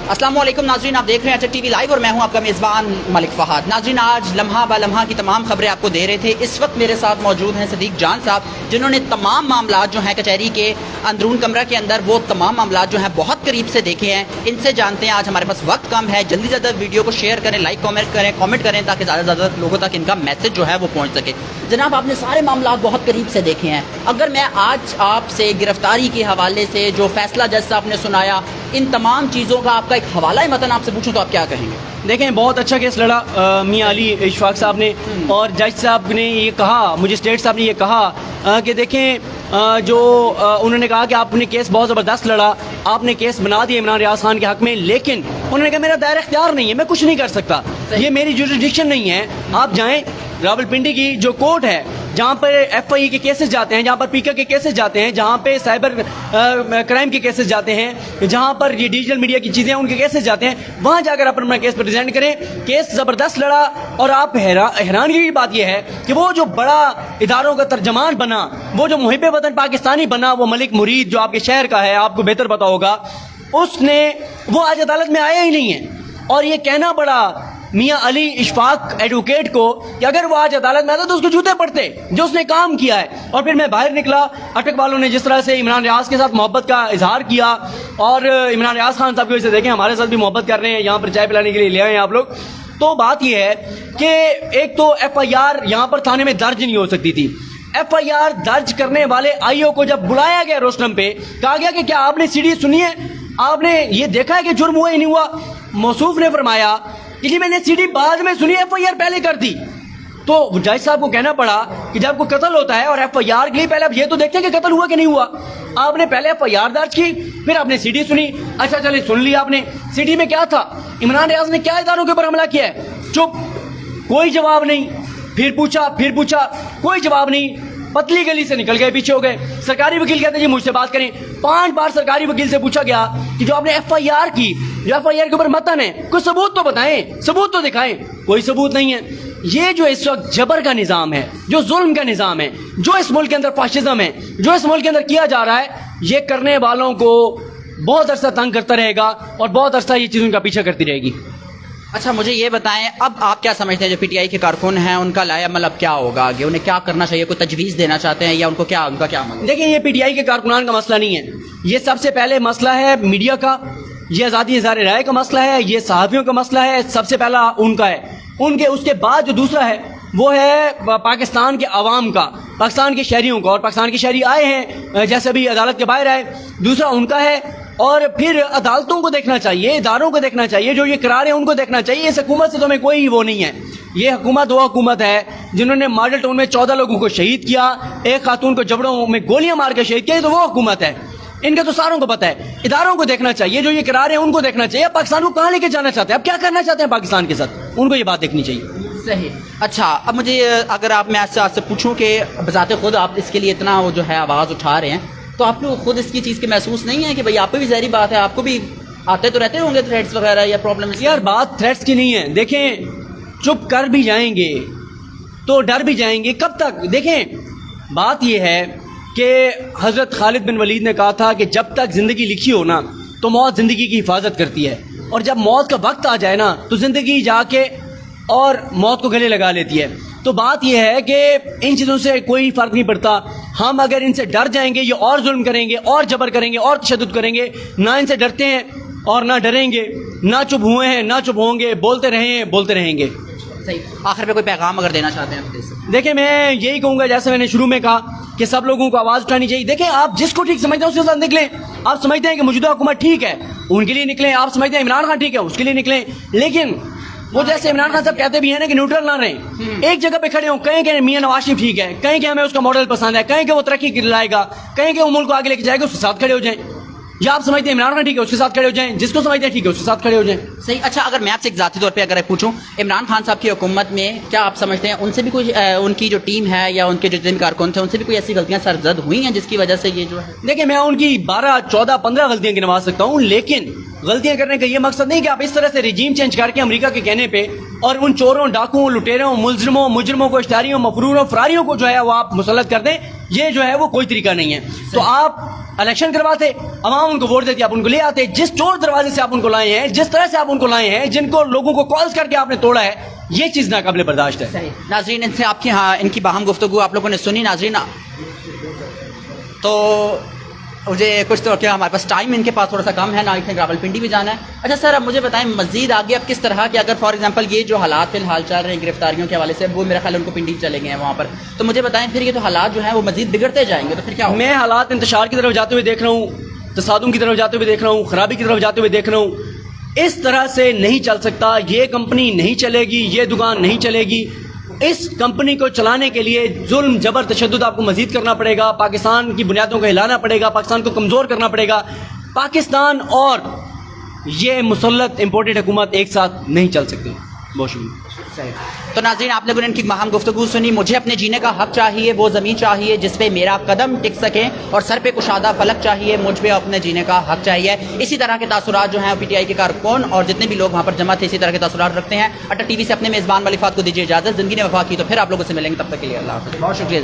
अस्सलाम वालेकुम नाज़रीन, आप देख रहे हैं अच्छा टीवी लाइव और मैं हूं आपका मेज़बान मलिक फ़हाद। नाज़रीन, आज लम्हा ब लम्हा की तमाम खबरें आपको दे रहे थे। इस वक्त मेरे साथ मौजूद हैं सदीक जान साहब, जिन्होंने तमाम मामलात जो हैं कचहरी के अंदरून कमरा के अंदर वो तमाम मामलात जो हैं बहुत करीब से देखे हैं। इनसे जानते हैं। आज हमारे पास वक्त कम है, जल्दी से ज़्यादा वीडियो को शेयर करें, लाइक कॉमेंट करें ताकि ज़्यादा से ज़्यादा लोगों तक इनका मैसेज जो है वो पहुँच सके। जनाब, आपने सारे मामलात बहुत करीब से देखे हैं। अगर मैं आज आपसे गिरफ्तारी के हवाले से जो फैसला जज साहब ने सुनाया, इन तमाम चीज़ों का आपका एक हवाला मतन आपसे पूछूं तो आप क्या कहेंगे? देखें, बहुत अच्छा केस लड़ा मियां अली इशफाक साहब ने, और जज साहब ने ये कहा, मजिस्ट्रेट साहब ने ये कहा कि देखें जो उन्होंने कहा कि आपने केस बहुत ज़बरदस्त लड़ा, आपने केस बना दिया इमरान रियाज खान के हक़ में, लेकिन उन्होंने कहा मेरा दायरा इख्तियार नहीं है, मैं कुछ नहीं कर सकता, ये मेरी जुरिसडिक्शन नहीं है। आप जाएँ रावलपिंडी की जो कोर्ट है, जहाँ पर FIE के केसेस जाते हैं, जहाँ पर पीका के केसेस जाते हैं, जहाँ पे साइबर क्राइम के केसेस जाते हैं, जहाँ पर ये डिजिटल मीडिया की चीज़ें उनके केसेस जाते हैं, वहाँ जाकर आप अपना केस प्रेजेंट करें। केस ज़बरदस्त लड़ा, और आप हैरानगी की बात यह है कि वो जो बड़ा इदारों का तर्जमान बना, वो जो मुहिब वतन पाकिस्तानी बना, वो मलिक मुरीद जो आपके शहर का है, आपको बेहतर पता होगा, वो आज अदालत में आया ही नहीं है। और ये कहना पड़ा मियां अली इशफाक एडवोकेट को कि अगर वो आज अदालत में आता तो उसको जूते पड़ते जो उसने काम किया है। और फिर मैं बाहर निकला, अटक वालों ने जिस तरह से इमरान रियाज के साथ मोहब्बत का इजहार किया, और इमरान रियाज खान साहब की वजह से देखें हमारे साथ भी मोहब्बत कर रहे हैं, यहाँ पर चाय पिलाने के लिए ले आए हैं आप लोग। तो बात यह है कि एक तो FIR यहाँ पर थाने में दर्ज नहीं हो सकती थी। FIR दर्ज करने वाले IO को जब बुलाया गया रोस्टम पे, कहा गया कि क्या आपने CD सुनी है, आपने ये देखा है कि जुर्म हुआ ही नहीं हुआ? मौसूफ ने फरमाया कि जी मैंने CD बाद में सुनी, FIR पहले कर दी। तो जज साहब को कहना पड़ा कि जब कोई कत्ल होता है और FIR के लिए पहले आप ये तो देखते हैं कि कत्ल हुआ कि नहीं हुआ। आपने पहले FIR दर्ज की, फिर आपने CD सुनी। अच्छा चलिए, सुन लिया आपने, CD में क्या था, इमरान रियाज ने क्या इदारों के ऊपर हमला किया है, चुप, कोई जवाब नहीं। फिर पूछा, कोई जवाब नहीं। पतली गली से निकल गए, पीछे हो गए। सरकारी वकील कहते जी मुझसे बात करें। 5 बार सरकारी वकील से पूछा गया कि जो आपने FIR की, जो FIR के ऊपर मतन है, कोई सबूत तो बताएं, सबूत तो दिखाएं। कोई सबूत नहीं है। ये जो इस वक्त जबर का निज़ाम है, जो जुल्म का निज़ाम है, जो इस मुल्क के अंदर फाशिज्म है, जो इस मुल्क के अंदर किया जा रहा है, ये करने वालों को बहुत अरसा तंग करता रहेगा और बहुत अरसा ये चीज़ उनका पीछा करती रहेगी। अच्छा, मुझे ये बताएं, अब आप क्या समझते हैं जो PTI के कारकुन हैं उनका लायामल अब क्या होगा आगे, उन्हें क्या करना चाहिए, कोई तजवीज़ देना चाहते हैं या उनका क्या अमल? देखिए, ये PTI के कारकुनान का मसला नहीं है, ये सबसे पहले मसला है मीडिया का, ये आज़ादी इज़हार राय का मसला है, ये सहाफ़ियों का मसला है, सबसे पहला उनका है। उसके बाद जो दूसरा है वो है पाकिस्तान के अवाम का, पाकिस्तान के शहरियों का, और पाकिस्तान के शहरी आए हैं जैसे अभी अदालत के बाहर आए, दूसरा उनका है। और फिर अदालतों को देखना चाहिए, इदारों को देखना चाहिए, जो ये करार है उनको देखना चाहिए। इस हुकूमत से तो हमें कोई वो नहीं है। ये हुकूमत वो हुकूमत है जिन्होंने मॉडल टाउन में 14 लोगों को शहीद किया, एक खातून को जबड़ों में गोलियां मार के शहीद किया, तो वो हुकूमत है। इनका तो सारों को पता है। इदारों को देखना चाहिए, जो ये करार है उनको देखना चाहिए। पाकिस्तान को कहाँ लेके जाना चाहते हैं, अब क्या करना चाहते हैं पाकिस्तान के साथ, उनको ये बात देखनी चाहिए। सही। अच्छा, अब मुझे अगर आप मैं आपसे पूछूं कि बजाते खुद आप इसके लिए इतना वो जो है आवाज़ उठा रहे हैं, तो आप लोग खुद इसकी चीज़ के महसूस नहीं है कि भाई आप पे भी ज़ाहिर बात है, आपको भी आते तो रहते होंगे थ्रेट्स वगैरह या प्रॉब्लम? यार, बात थ्रेट्स की नहीं है। देखें, चुप कर भी जाएंगे तो डर भी जाएंगे, कब तक? देखें, बात यह है कि हज़रत खालिद बिन वलीद ने कहा था कि जब तक ज़िंदगी लिखी हो ना, तो मौत ज़िंदगी की हिफाजत करती है, और जब मौत का वक्त आ जाए ना, तो ज़िंदगी जाके और मौत को गले लगा लेती है। तो बात यह है कि इन चीज़ों से कोई फ़र्क नहीं पड़ता। हम अगर इनसे डर जाएंगे, ये और जुल्म करेंगे, और जबर करेंगे, और तशद्दुद करेंगे। ना इनसे डरते हैं और ना डरेंगे, ना चुप हुए हैं ना चुप होंगे, बोलते रहेंगे। सही। आखिर में कोई पैगाम अगर देना चाहते हैं? देखिए, मैं यही कहूँगा, जैसे मैंने शुरू में कहा कि सब लोगों को आवाज़ उठानी चाहिए। देखें, आप जिसको ठीक समझते हैं उसके साथ निकलें। आप समझते हैं कि मौजूदा हुकूमत ठीक है, उनके लिए निकलें। आप समझते हैं इमरान खान ठीक है, उसके लिए निकलें। लेकिन वो जैसे इमरान खान साहब कहते भी हैं ना कि न्यूट्रल ना रहें, एक जगह पे खड़े हों। कहीं कि मियां नवाज शरीफ ठीक है, कहीं कि हमें उसका मॉडल पसंद है, कहीं कि वो तरक्की लाएगा, कहीं कि वो मुल्क को आगे लेके जाएगा, उसके साथ खड़े हो जाएं। या आप समझते हैं इमरान खान ठीक है, उसके साथ खड़े हो जाएं। जिसको समझते हैं ठीक है, उसके साथ खड़े हो जाएं। सही। अच्छा, अगर मैं आपसे एक ज़ाती तौर पे अगर पूछूं, इमरान खान साहब की हुकूमत में क्या आप समझते हैं उनसे भी कोई उनकी जो टीम है या उनके जो जिन कारकुन थे उनसे भी कोई ऐसी गलतियां सरजद हुई हैं जिसकी वजह से ये जो है? देखिए, मैं उनकी 12, 14, 15 गलतियां गिनवा सकता हूँ, लेकिन गलतियां करने का ये मकसद नहीं कि आप इस तरह से रिजीम चेंज करके अमेरिका के कहने पे और उन चोरों, डाकुओं, लुटेरों, मुजरिमों को, इश्तारियों, मफरूरों, फरारियों को जो है वो आप मुसल्लत कर दें। ये जो है वो कोई तरीका नहीं है। तो आप इलेक्शन करवाते, अवाम उनको वोट देती, आप उनको ले आते। जिस चोर दरवाजे से आप उनको लाए हैं, जिस तरह से आप उनको लाए हैं, जिनको लोगों को कॉल्स करके आपने तोड़ा है, ये चीज नाकाबिल बर्दाश्त है। सही नाजरीन, इनसे आपकी इनकी बाहम गुफ्तगू आप लोगों ने सुनी नाजरीन। तो मुझे कुछ तो क्या हमारे पास टाइम इनके पास थोड़ा सा कम है ना, इतने रावलपिंडी भी जाना है। अच्छा सर, अब मुझे बताएं मजीद आगे अब किस तरह के, अगर फॉर एग्जांपल ये जो हालात फिलहाल चल रहे हैं गिरफ्तारियों के हवाले से, वो मेरा ख्याल है उनको पिंडी चले गए हैं वहाँ पर, तो मुझे बताएं फिर ये तो हालात जो हैं वो मजीद बिगड़ते जाएंगे तो फिर क्या होगा? मैं हालात इंतशार की तरफ जाते हुए देख रहा हूँ, तसादुम की तरफ जाते हुए देख रहा हूँ, खराबी की तरफ जाते हुए देख रहा हूँ। इस तरह से नहीं चल सकता, ये कंपनी नहीं चलेगी, ये दुकान नहीं चलेगी। इस कंपनी को चलाने के लिए जुल्म जबर तशद्दुद आपको मजीद करना पड़ेगा, पाकिस्तान की बुनियादों को हिलाना पड़ेगा, पाकिस्तान को कमज़ोर करना पड़ेगा। पाकिस्तान और ये मुसल्लत इम्पोर्टेड हुकूमत एक साथ नहीं चल सकती। बहुत शुक्रिया। तो नाज़रीन, आप लोगों ने इनकी महम गुफ्तगू सुनी। मुझे अपने जीने का हक चाहिए, वो ज़मीन चाहिए जिस पे मेरा कदम टिक सके, और सर पे कुशादा फलक चाहिए, मुझ पे अपने जीने का हक चाहिए। इसी तरह के तासुरात जो हैं PTI के कारकुन और जितने भी लोग वहाँ पर जमा थे इसी तरह के तासुरात रखते हैं। अट्टा TV से अपने मेज़बान मलिक फ़ाहद को दीजिए इजाज़त। ज़िंदगी ने वफा की तो फिर आप लोगों से मिलेंगे, तब तक के लिए अल्लाह हाफ़िज़। बहुत शुक्रिया।